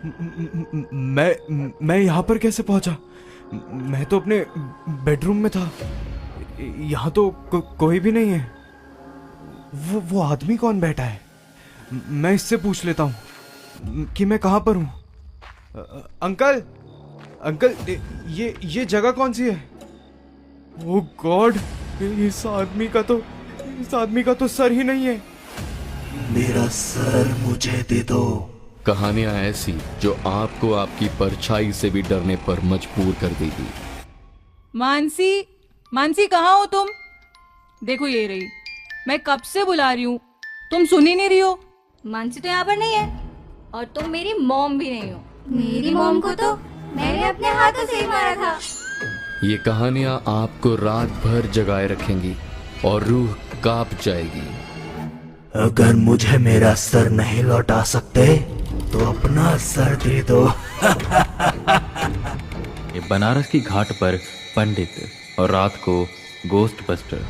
मैं यहाँ पर कैसे पहुंचा? मैं तो अपने बेडरूम में था। यहाँ तो कोई भी नहीं है। वो आदमी कौन बैठा है? मैं इससे पूछ लेता हूँ कि मैं कहाँ पर हूँ। अंकल, अंकल, ये जगह कौन सी है? ओह गॉड, इस आदमी का तो सर ही नहीं है। मेरा सर मुझे दे दो। कहानियां ऐसी जो आपको आपकी परछाई से भी डरने पर मजबूर कर देगी। मानसी, मानसी कहाँ हो तुम? देखो ये रही, मैं कब से बुला रही हूँ, तुम सुन ही नहीं रही हो। मानसी तो यहाँ पर नहीं है और तुम मेरी मॉम भी नहीं हो। मेरी मॉम को तो मैंने अपने हाथों से ही मारा था। ये कहानियां आपको रात भर जगाए रखेंगी और रूह कांप जाएगी। अगर मुझे मेरा सर नहीं लौटा सकते तो अपना सर दे दो। ये बनारस की घाट पर पंडित और रात को गोस्ट बस्टर।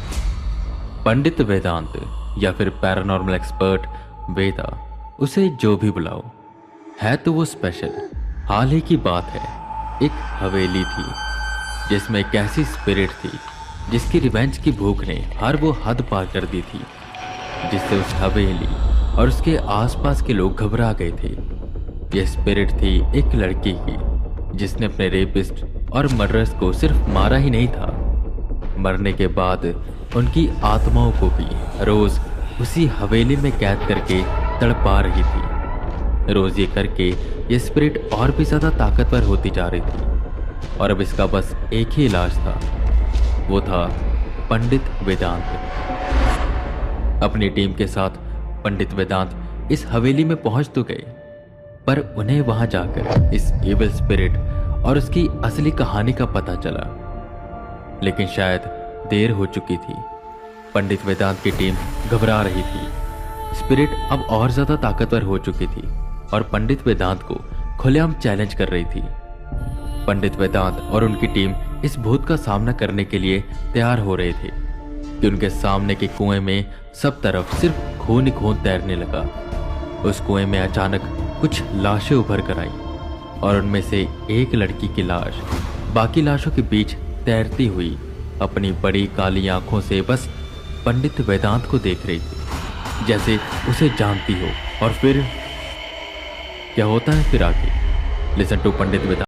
पंडित वेदांत या फिर पैरानॉर्मल एक्सपर्ट वेदा, उसे जो भी बुलाओ, है तो वो स्पेशल। हाल ही की बात है, एक हवेली थी जिसमें एक ऐसी स्पिरिट थी जिसकी रिवेंज की भूख ने हर वो हद पार कर दी थी, जिससे उस हवेली और उसके आसपास के लोग घबरा गए थे। यह स्पिरिट थी एक लड़की की जिसने अपने रेपिस्ट और मर्डरर्स को सिर्फ मारा ही नहीं था, मरने के बाद उनकी आत्माओं को भी रोज उसी हवेली में कैद करके तड़पा रही थी। रोज ये करके ये स्पिरिट और भी ज्यादा ताकतवर होती जा रही थी और अब इसका बस एक ही इलाज था, वो था पंडित वेदांत। अपनी टीम के साथ पंडित वेदांत इस हवेली में पहुंच तो गए, पर उन्हें वहां जाकर इस एविल स्पिरिट और उसकी असली कहानी का पता चला, लेकिन शायद देर हो चुकी थी। पंडित वेदांत की टीम घबरा रही थी। स्पिरिट अब और ज्यादा ताकतवर हो चुकी थी और पंडित वेदांत को खुलेआम चैलेंज कर रही थी। पंडित वेदांत और उनकी टीम इस भूत का सामना करने के लिए तैयार हो रहे थे कि उनके सामने के कुएं में सब तरफ सिर्फ खून ही खून तैरने लगा। उस कुएं में अचानक कुछ लाशें उभर कर आईं और उनमें से एक लड़की की लाश बाकी लाशों के बीच तैरती हुई अपनी बड़ी काली आंखों से बस पंडित वेदांत को देख रही थी, जैसे उसे जानती हो। और फिर क्या होता है फिर आगे, लिसन टू पंडित वेदांत।